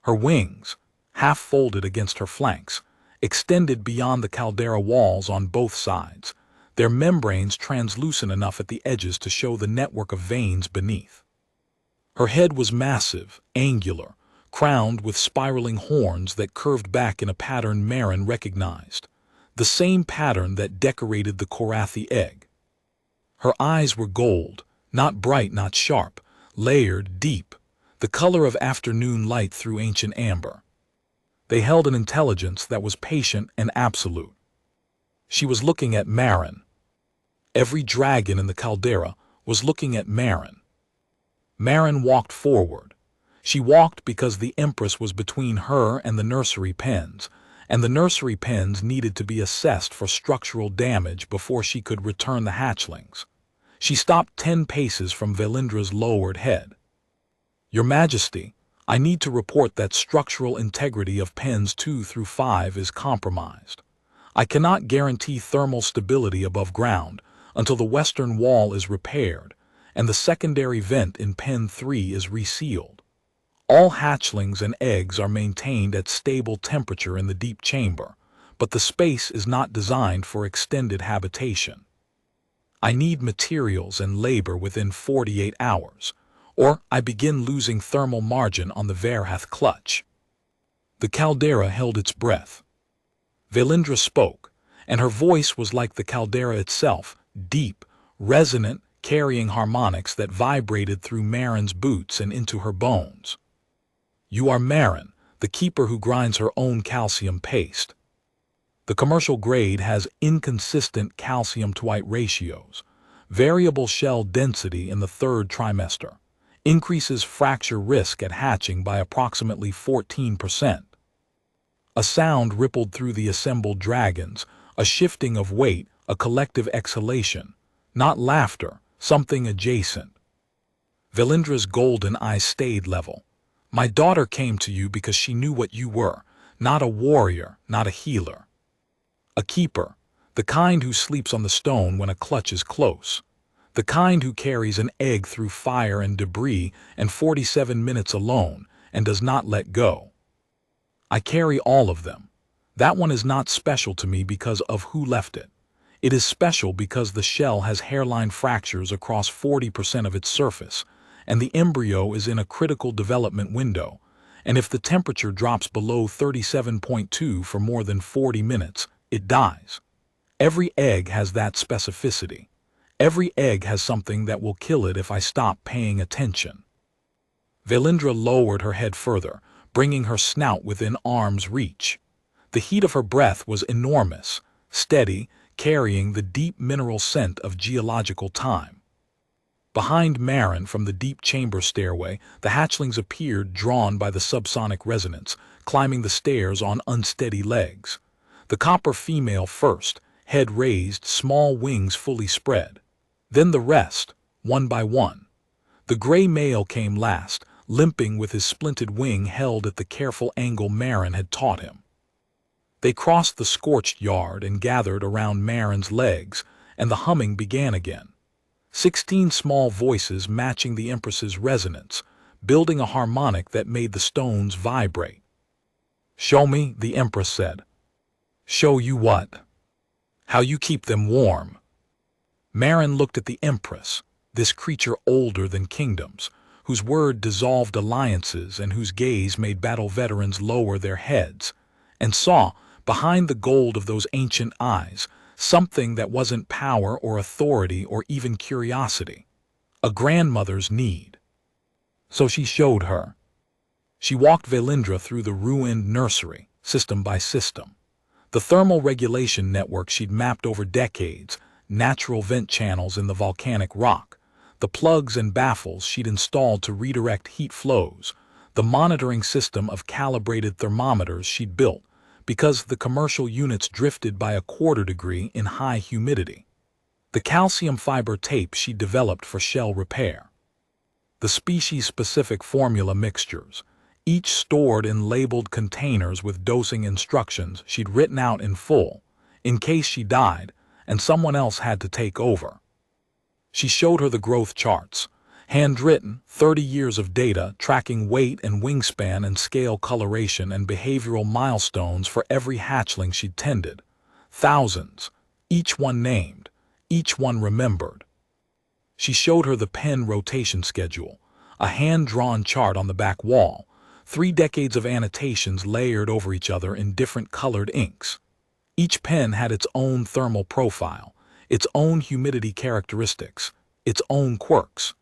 Her wings, half folded against her flanks, extended beyond the caldera walls on both sides, their membranes translucent enough at the edges to show the network of veins beneath. Her head was massive, angular, crowned with spiraling horns that curved back in a pattern Maren recognized, the same pattern that decorated the Korathi egg. Her eyes were gold, not bright, not sharp, layered, deep, the color of afternoon light through ancient amber. They held an intelligence that was patient and absolute. She was looking at Maren. Every dragon in the caldera was looking at Maren. Maren walked forward. She walked because the Empress was between her and the nursery pens, and the nursery pens needed to be assessed for structural damage before she could return the hatchlings. She stopped 10 paces from Velindra's lowered head. "Your Majesty, I need to report that structural integrity of pens 2 through 5 is compromised. I cannot guarantee thermal stability above ground until the western wall is repaired and the secondary vent in pen 3 is resealed. All hatchlings and eggs are maintained at stable temperature in the deep chamber, but the space is not designed for extended habitation. I need materials and labor within 48 hours, or I begin losing thermal margin on the Verhath clutch." The caldera held its breath. Velindra spoke, and her voice was like the caldera itself, deep, resonant, carrying harmonics that vibrated through Maren's boots and into her bones. "You are Maren, the keeper who grinds her own calcium paste. The commercial grade has inconsistent calcium to white ratios, variable shell density in the 3rd trimester, increases fracture risk at hatching by approximately 14%. A sound rippled through the assembled dragons, a shifting of weight, a collective exhalation, not laughter, something adjacent. Velindra's golden eyes stayed level. "My daughter came to you because she knew what you were, not a warrior, not a healer. A keeper, the kind who sleeps on the stone when a clutch is close, the kind who carries an egg through fire and debris and 47 minutes alone and does not let go. I carry all of them. That one is not special to me because of who left it. It is special because the shell has hairline fractures across 40% of its surface, and the embryo is in a critical development window, and if the temperature drops below 37.2 for more than 40 minutes, it dies. Every egg has that specificity. Every egg has something that will kill it if I stop paying attention." Velindra lowered her head further, bringing her snout within arm's reach. The heat of her breath was enormous, steady, carrying the deep mineral scent of geological time. Behind Marin, from the deep chamber stairway, the hatchlings appeared, drawn by the subsonic resonance, climbing the stairs on unsteady legs. The copper female first, head raised, small wings fully spread. Then the rest, one by one. The gray male came last, limping with his splinted wing held at the careful angle Marin had taught him. They crossed the scorched yard and gathered around Marin's legs, and the humming began again. 16 small voices matching the Empress's resonance, building a harmonic that made the stones vibrate. "Show me," the Empress said. "Show you what?" "How you keep them warm." Marin looked at the Empress, this creature older than kingdoms, whose word dissolved alliances and whose gaze made battle veterans lower their heads, and saw, behind the gold of those ancient eyes, something that wasn't power or authority or even curiosity. A grandmother's need. So she showed her. She walked Velindra through the ruined nursery, system by system. The thermal regulation network she'd mapped over decades, natural vent channels in the volcanic rock, the plugs and baffles she'd installed to redirect heat flows, the monitoring system of calibrated thermometers she'd built, because the commercial units drifted by a quarter degree in high humidity. The calcium fiber tape she developed for shell repair. The species-specific formula mixtures, each stored in labeled containers with dosing instructions she'd written out in full, in case she died and someone else had to take over. She showed her the growth charts, handwritten, 30 years of data tracking weight and wingspan and scale coloration and behavioral milestones for every hatchling she'd tended. Thousands, each one named, each one remembered. She showed her the pen rotation schedule, a hand-drawn chart on the back wall, 3 decades of annotations layered over each other in different colored inks. Each pen had its own thermal profile, its own humidity characteristics, its own quirks.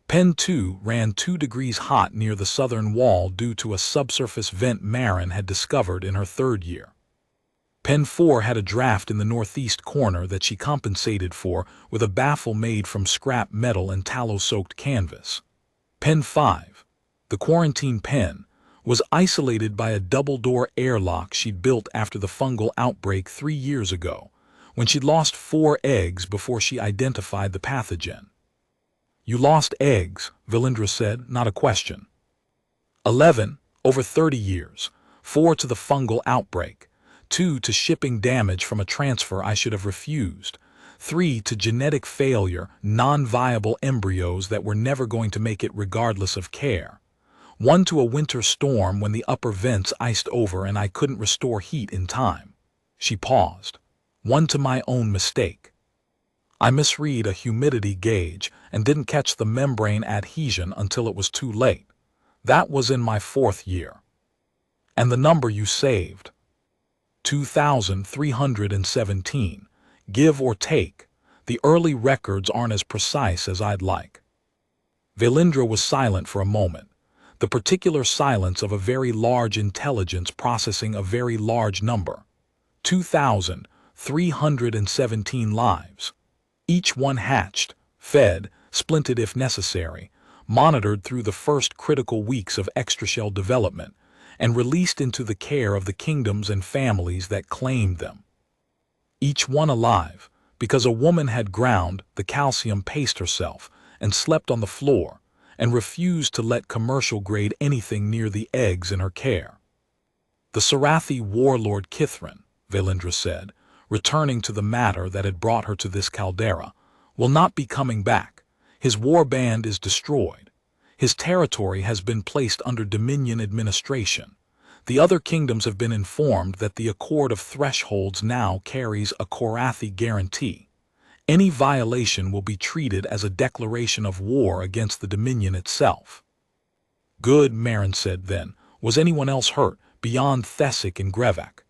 Pen 2 ran 2 degrees hot near the southern wall due to a subsurface vent Marin had discovered in her 3rd year. Pen 4 had a draft in the northeast corner that she compensated for with a baffle made from scrap metal and tallow-soaked canvas. Pen 5, the quarantine pen, was isolated by a double-door airlock she'd built after the fungal outbreak 3 years ago, when she'd lost 4 eggs before she identified the pathogen. "You lost eggs," Velindra said, not a question. 11, over 30 years, 4 to the fungal outbreak, 2 to shipping damage from a transfer I should have refused, 3 to genetic failure, non-viable embryos that were never going to make it regardless of care, 1 to a winter storm when the upper vents iced over and I couldn't restore heat in time. She paused. 1 to my own mistake. I misread a humidity gauge and didn't catch the membrane adhesion until it was too late. That was in my 4th year. And the number you saved. 2,317. Give or take. The early records aren't as precise as I'd like. Velindra was silent for a moment, the particular silence of a very large intelligence processing a very large number. 2,317 lives. Each one hatched, fed, splinted if necessary, monitored through the first critical weeks of extrashell development, and released into the care of the kingdoms and families that claimed them. Each one alive, because a woman had ground the calcium paste herself and slept on the floor and refused to let commercial-grade anything near the eggs in her care. The Sarathi warlord Kethrani, Velindra said, returning to the matter that had brought her to this caldera, will not be coming back. His war band is destroyed. His territory has been placed under Dominion administration. The other kingdoms have been informed that the Accord of Thresholds now carries a Korathi guarantee. Any violation will be treated as a declaration of war against the Dominion itself. Good, Marin said then. Was anyone else hurt, beyond Thesic and Grevak?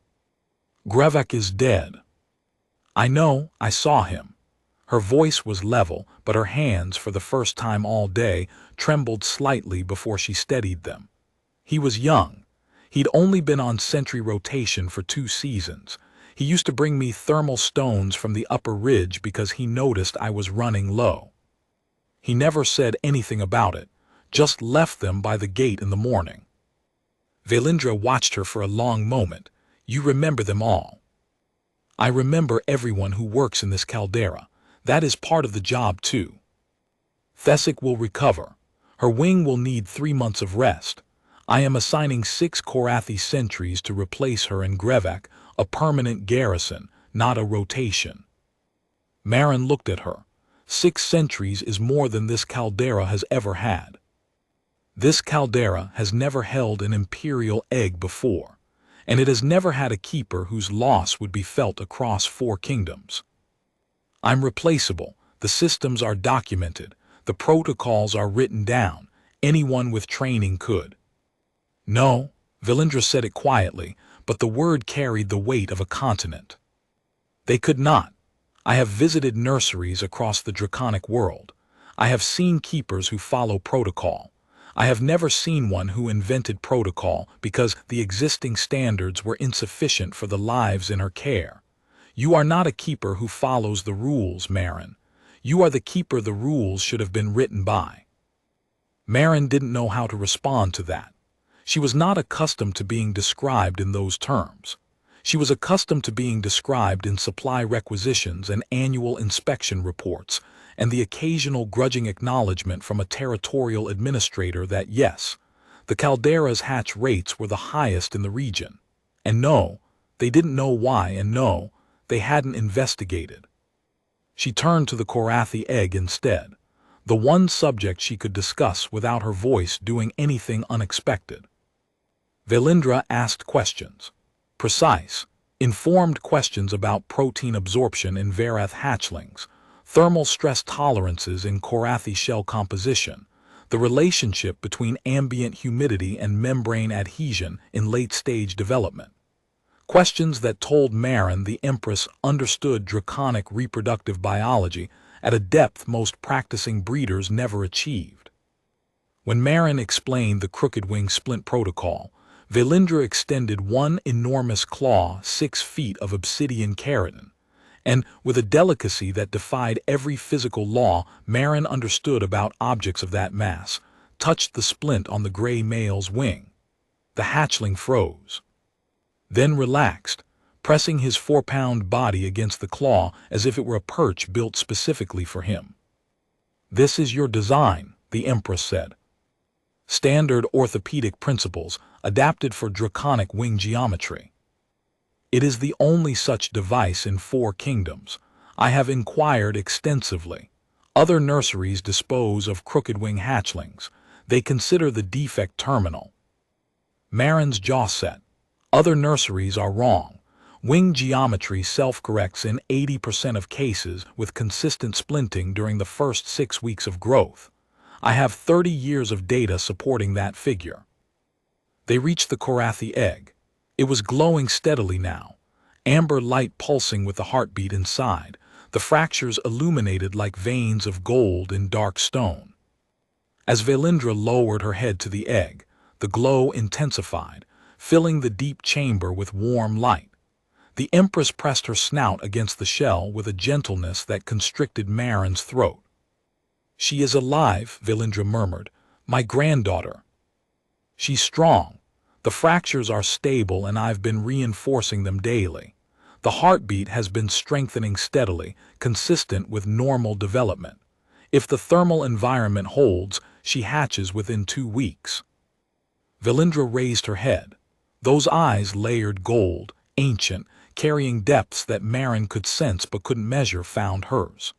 Grevak is dead. I know, I saw him. Her voice was level, but her hands, for the first time all day, trembled slightly before she steadied them. He was young. He'd only been on sentry rotation for 2 seasons. He used to bring me thermal stones from the upper ridge because he noticed I was running low. He never said anything about it, just left them by the gate in the morning. Vailindra watched her for a long moment. You remember them all. I remember everyone who works in this caldera. That is part of the job too. Thessic will recover. Her wing will need 3 months of rest. I am assigning 6 Korathi sentries to replace her in Grevak, a permanent garrison, not a rotation. Marin looked at her. 6 sentries is more than this caldera has ever had. This caldera has never held an imperial egg before, and it has never had a keeper whose loss would be felt across 4 kingdoms. I'm replaceable. The systems are documented. The protocols are written down. Anyone with training could. No, Vailindra said it quietly, but the word carried the weight of a continent. They could not. I have visited nurseries across the draconic world. I have seen keepers who follow protocol. I have never seen one who invented protocol because the existing standards were insufficient for the lives in her care. You are not a keeper who follows the rules, Marin. You are the keeper the rules should have been written by. Marin didn't know how to respond to that. She was not accustomed to being described in those terms. She was accustomed to being described in supply requisitions and annual inspection reports, and the occasional grudging acknowledgement from a territorial administrator that yes, the caldera's hatch rates were the highest in the region. And no, they didn't know why, and no, they hadn't investigated. She turned to the Korathi egg instead, the one subject she could discuss without her voice doing anything unexpected. Vailindra asked questions. Precise, informed questions about protein absorption in Varath hatchlings, thermal stress tolerances in Korathi shell composition, the relationship between ambient humidity and membrane adhesion in late-stage development. Questions that told Marin the Empress understood draconic reproductive biology at a depth most practicing breeders never achieved. When Marin explained the crooked wing splint protocol, Vailindra extended one enormous claw 6 feet of obsidian keratin, and with a delicacy that defied every physical law Marin understood about objects of that mass, touched the splint on the gray male's wing. The hatchling froze. Then relaxed, pressing his 4-pound body against the claw as if it were a perch built specifically for him. This is your design, the Empress said. Standard orthopedic principles adapted for draconic wing geometry. It is the only such device in 4 kingdoms. I have inquired extensively. Other nurseries dispose of crooked wing hatchlings. They consider the defect terminal. Marin's jaw set. Other nurseries are wrong. Wing geometry self-corrects in 80% of cases with consistent splinting during the first 6 weeks of growth. I have 30 years of data supporting that figure. They reached the Korathi egg. It was glowing steadily now, amber light pulsing with the heartbeat inside, the fractures illuminated like veins of gold in dark stone. As Vailindra lowered her head to the egg, the glow intensified, filling the deep chamber with warm light. The Empress pressed her snout against the shell with a gentleness that constricted Marin's throat. She is alive, Vailindra murmured. My granddaughter. She's strong. The fractures are stable and I've been reinforcing them daily. The heartbeat has been strengthening steadily, consistent with normal development. If the thermal environment holds, she hatches within 2 weeks. Vailindra raised her head. Those eyes layered gold, ancient, carrying depths that Marin could sense but couldn't measure, found hers.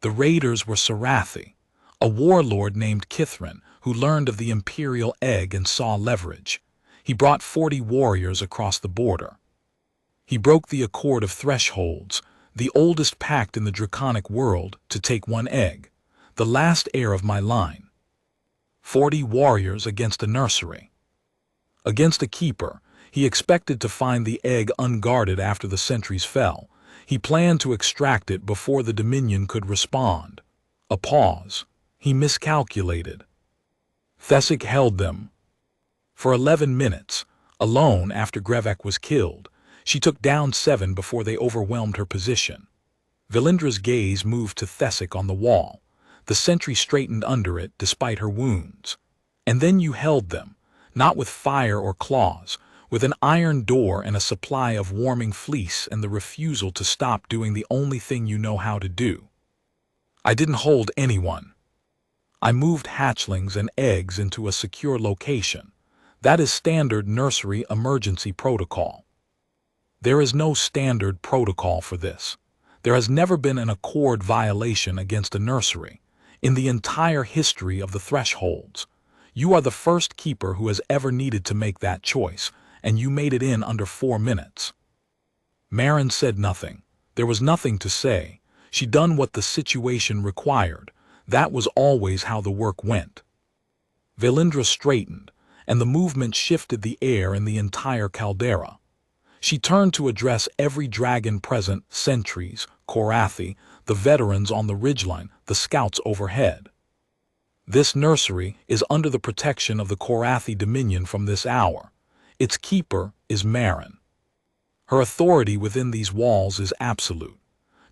The raiders were Sarathi, a warlord named Kethrani who learned of the imperial egg and saw leverage. He brought 40 warriors across the border. He broke the accord of thresholds, the oldest pact in the draconic world, to take 1 egg, the last heir of my line. 40 warriors against a nursery. Against a keeper, he expected to find the egg unguarded after the sentries fell. He planned to extract it before the Dominion could respond. A pause. He miscalculated. Thessic held them. For 11 minutes, Alone, after Grevek was killed, she took down 7 before they overwhelmed her position. Valindra's gaze moved to Thessic on the wall. The sentry straightened under it despite her wounds. And then you held them, not with fire or claws, with an iron door and a supply of warming fleece and the refusal to stop doing the only thing you know how to do. I didn't hold anyone. I moved hatchlings and eggs into a secure location. That is standard nursery emergency protocol. There is no standard protocol for this. There has never been an accord violation against a nursery. In the entire history of the thresholds, you are the first keeper who has ever needed to make that choice, and you made it in under 4 minutes. Maren said nothing. There was nothing to say. She'd done what the situation required. That was always how the work went. Valindra straightened, and the movement shifted the air in the entire caldera. She turned to address every dragon present, sentries, Korathi, the veterans on the ridgeline, the scouts overhead. This nursery is under the protection of the Korathi Dominion from this hour. Its keeper is Maren. Her authority within these walls is absolute.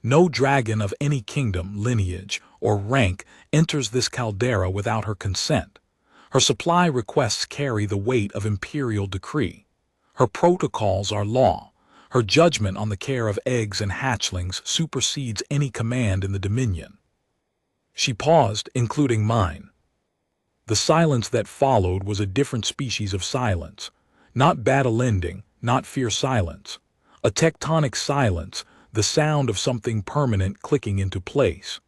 No dragon of any kingdom, lineage, or rank enters this caldera without her consent. Her supply requests carry the weight of imperial decree. Her protocols are law. Her judgment on the care of eggs and hatchlings supersedes any command in the Dominion. She paused, including mine. The silence that followed was a different species of silence. Not battle-ending, not fierce silence. A tectonic silence, the sound of something permanent clicking into place.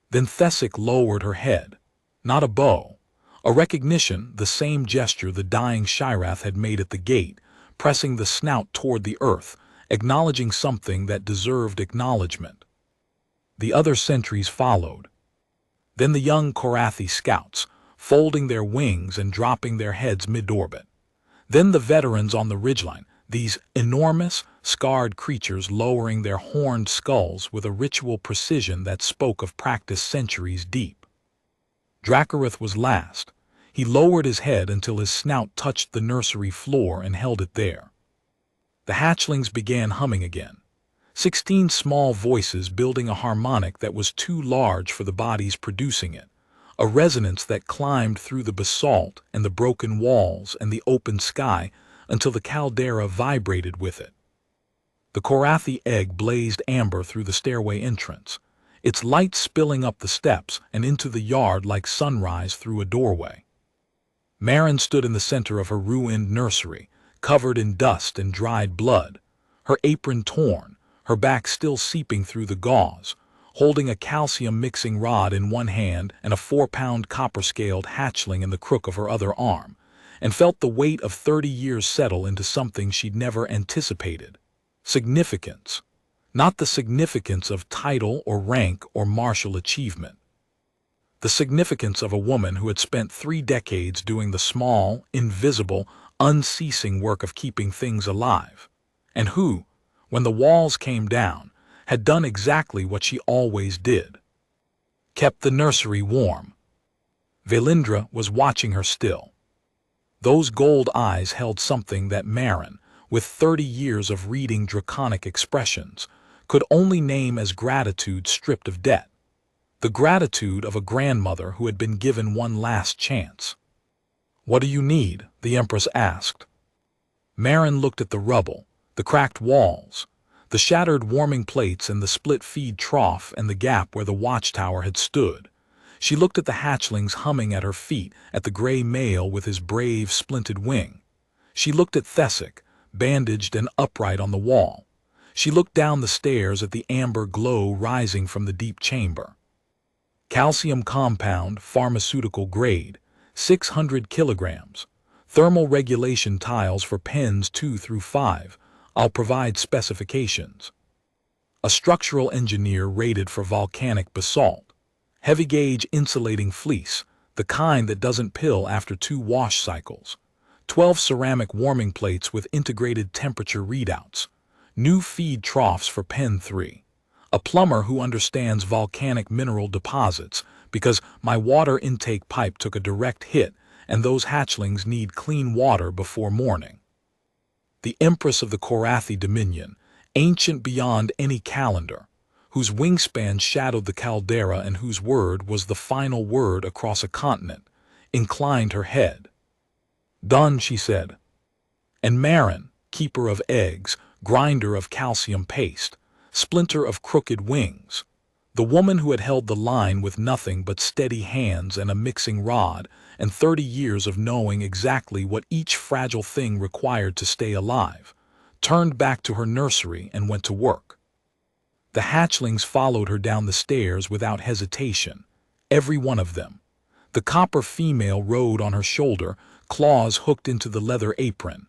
Then Thessic lowered her head. Not a bow. A recognition, the same gesture the dying Shirath had made at the gate, pressing the snout toward the earth, acknowledging something that deserved acknowledgement. The other sentries followed. Then the young Korathi scouts, folding their wings and dropping their heads mid-orbit. Then the veterans on the ridgeline, these enormous, scarred creatures lowering their horned skulls with a ritual precision that spoke of practice centuries deep. Dracarith was last. He lowered his head until his snout touched the nursery floor and held it there. The hatchlings began humming again. 16 small voices building a harmonic that was too large for the bodies producing it, a resonance that climbed through the basalt and the broken walls and the open sky until the caldera vibrated with it. The Korathi egg blazed amber through the stairway entrance, its light spilling up the steps and into the yard like sunrise through a doorway. Maren stood in the center of her ruined nursery, covered in dust and dried blood, her apron torn, her back still seeping through the gauze, holding a calcium mixing rod in one hand and a 4-pound copper-scaled hatchling in the crook of her other arm, and felt the weight of 30 years settle into something she'd never anticipated. Significance. Not the significance of title or rank or martial achievement. The significance of a woman who had spent 3 decades doing the small, invisible, unceasing work of keeping things alive, and who, when the walls came down, had done exactly what she always did. Kept the nursery warm. Valindra was watching her still. Those gold eyes held something that Maren, with 30 years of reading draconic expressions, could only name as gratitude stripped of debt. The gratitude of a grandmother who had been given one last chance. "What do you need?" the Empress asked. Maren looked at the rubble, the cracked walls, the shattered warming plates and the split feed trough and the gap where the watchtower had stood. She looked at the hatchlings humming at her feet, at the gray male with his brave, splinted wing. She looked at Thessic, bandaged and upright on the wall. She looked down the stairs at the amber glow rising from the deep chamber. Calcium compound, pharmaceutical grade, 600 kilograms. Thermal regulation tiles for pens 2 through 5. I'll provide specifications. A structural engineer rated for volcanic basalt. Heavy gauge insulating fleece, the kind that doesn't pill after 2 wash cycles. 12 ceramic warming plates with integrated temperature readouts. New feed troughs for pen 3. A plumber who understands volcanic mineral deposits, because my water intake pipe took a direct hit and those hatchlings need clean water before morning. the empress of the Korathi dominion, ancient beyond any calendar, whose wingspan shadowed the caldera and whose word was the final word across a continent, inclined her head. "Done," she said. And Marin, keeper of eggs, grinder of calcium paste, splinter of crooked wings, the woman who had held the line with nothing but steady hands and a mixing rod and 30 years of knowing exactly what each fragile thing required to stay alive, turned back to her nursery and went to work. The hatchlings followed her down the stairs without hesitation, every one of them. The copper female rode on her shoulder, claws hooked into the leather apron,